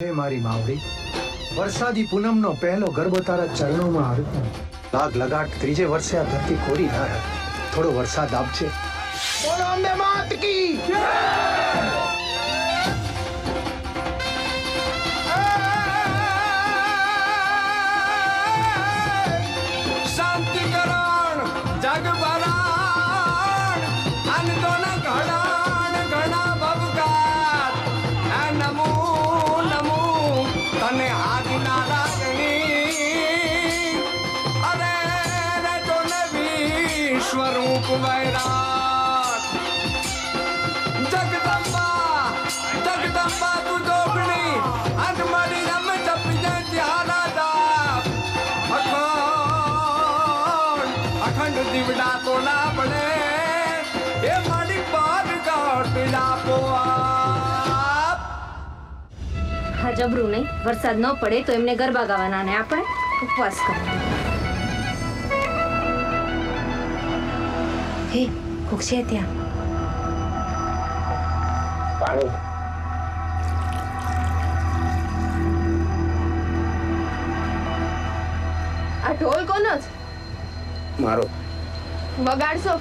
હે મારી માવડી, વરસાદી પૂનમનો પહેલો ગરબો તારા ચરણોમાં હરતો. લાગ લગાટ ત્રીજે વર્ષે આ ધરતી કોરી ના રહે. થોડો વરસાદ આપજે. બોલો અંબે માત કી જય. શાંતિકરણ જગભરણ અનદોન ઘડાણ ઘણા ભવગાત આ નમો નમો તને આજ્ઞા રાખણી અરે રે તો વિશ્વરૂપ વૈરાટ જગદંબા જગદંબા તું જોગણી અંત મારી રમ જપી જાય ત્યારા દાપ અખંડ દીવડા તો ના પડે એ મારી પાર કાઢલા પોઆપ. હા જબરું નહીં, વરસાદ ન પડે તો એમને ગરબા ગાવાના અને આપણે ઉપવાસ કરવાનો. હે કોક છે ત્યાં? પાણી આ ઢોલ કોનો છે? મારો. વગાડશો?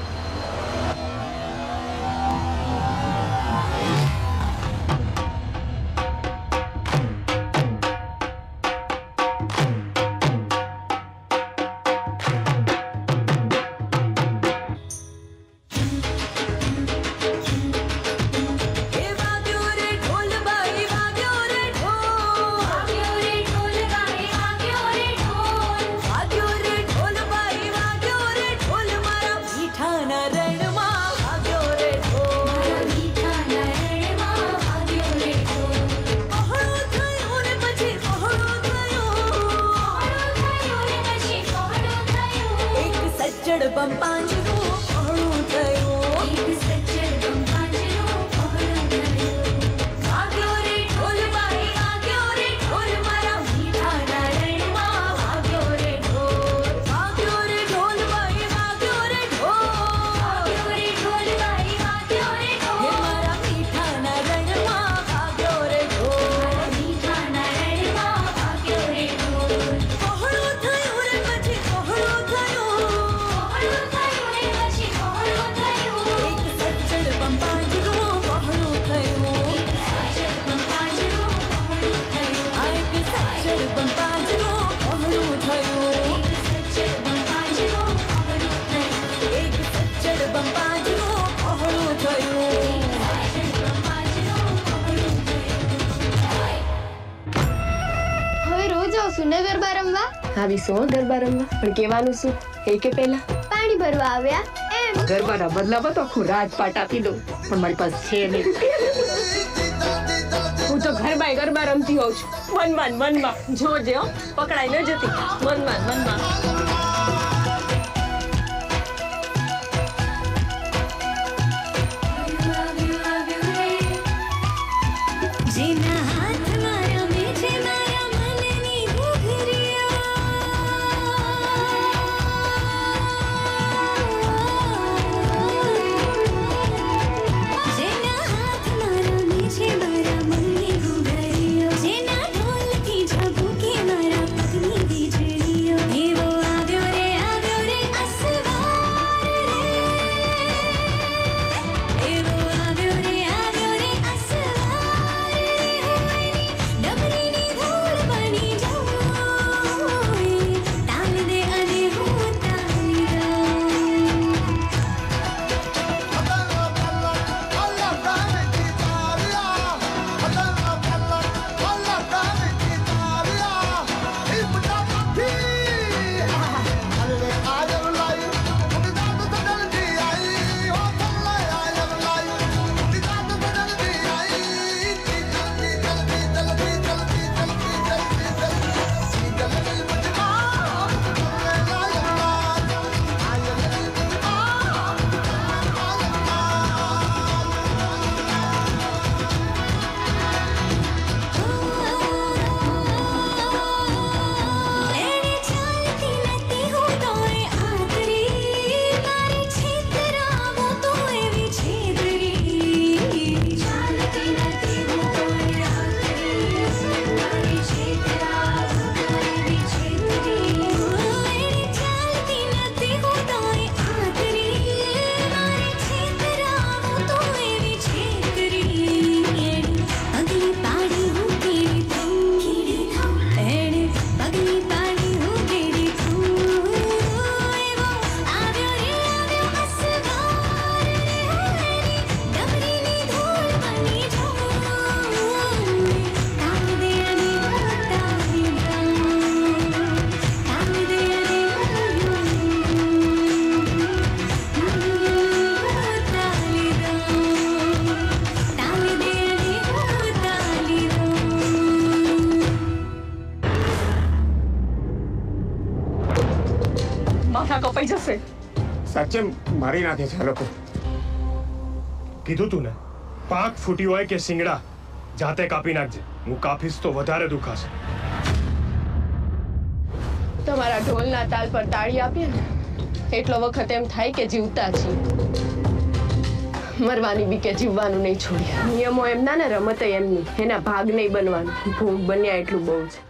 ગરબા રમવા આવીશું ગરબા રમવા, પણ કેવાનું શું એ કે પહેલા પાણી ભરવા આવ્યા એમ. ગરબાના બદલામાં તો આખું રાજપાટ આપી દઉં, પણ મારી પાસે છે નહીં. હું તો ગરબા રમતી હોઉં છું મનમાં જોજે હો, પકડાઈ ન જતી મનમાં. Evo ના કપાઈ જશે. સાચે મારી નાખે છે આ લોકો. કીધું તું ને, પાંખ ફૂટી હોય કે શિંગડા જાતે કાપી નાખજે. હું કાપીશ તો વધારે દુખાશે. તમારા ઢોલના તાલ પર તાળી આપીએ ને એટલો વખત એમ થાય કે જીવતા છીએ. મરવાની બીકે જીવવાનું નહીં છોડ્યા. નિયમો એમના ને રમત એમની. એના ભાગ નહીં બનવાનું. ભોગ બન્યા એટલું બહુ છે.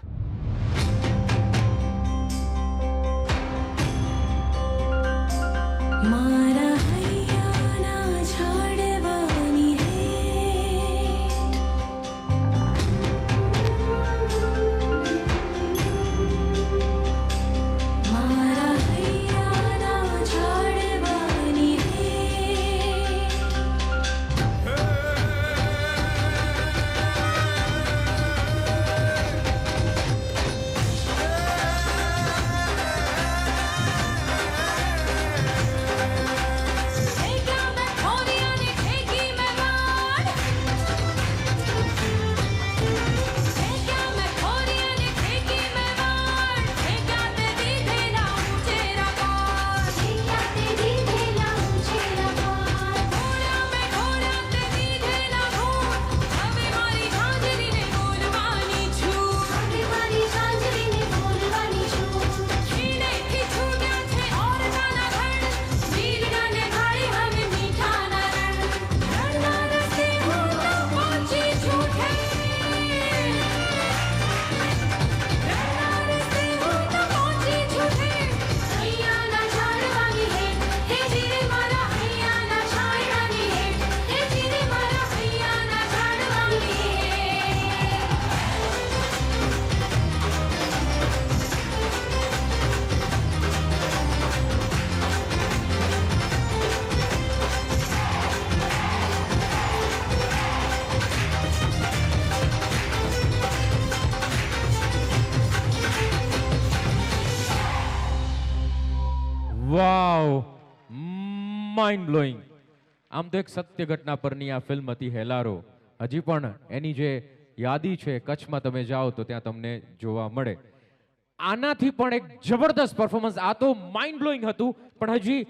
વાવ, માઇન્ડ બ્લોઈંગ. આમ તો એક સત્ય ઘટના પરની આ ફિલ્મ હતી હેલારો. હજી પણ એની જે યાદી છે કચ્છમાં તમે જાઓ તો ત્યાં તમને જોવા મળે. આનાથી પણ એક જબરદસ્ત પરફોર્મન્સ. આ તો માઇન્ડ બ્લોઈંગ હતું, પણ હજી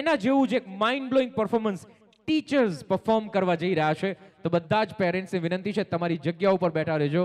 એના જેવું જ એક mind blowing performance teachers perform કરવા જઈ રહ્યા છે. તો બધા જ પેરેન્ટ્સને વિનંતી છે તમારી જગ્યા ઉપર બેઠા રહેજો.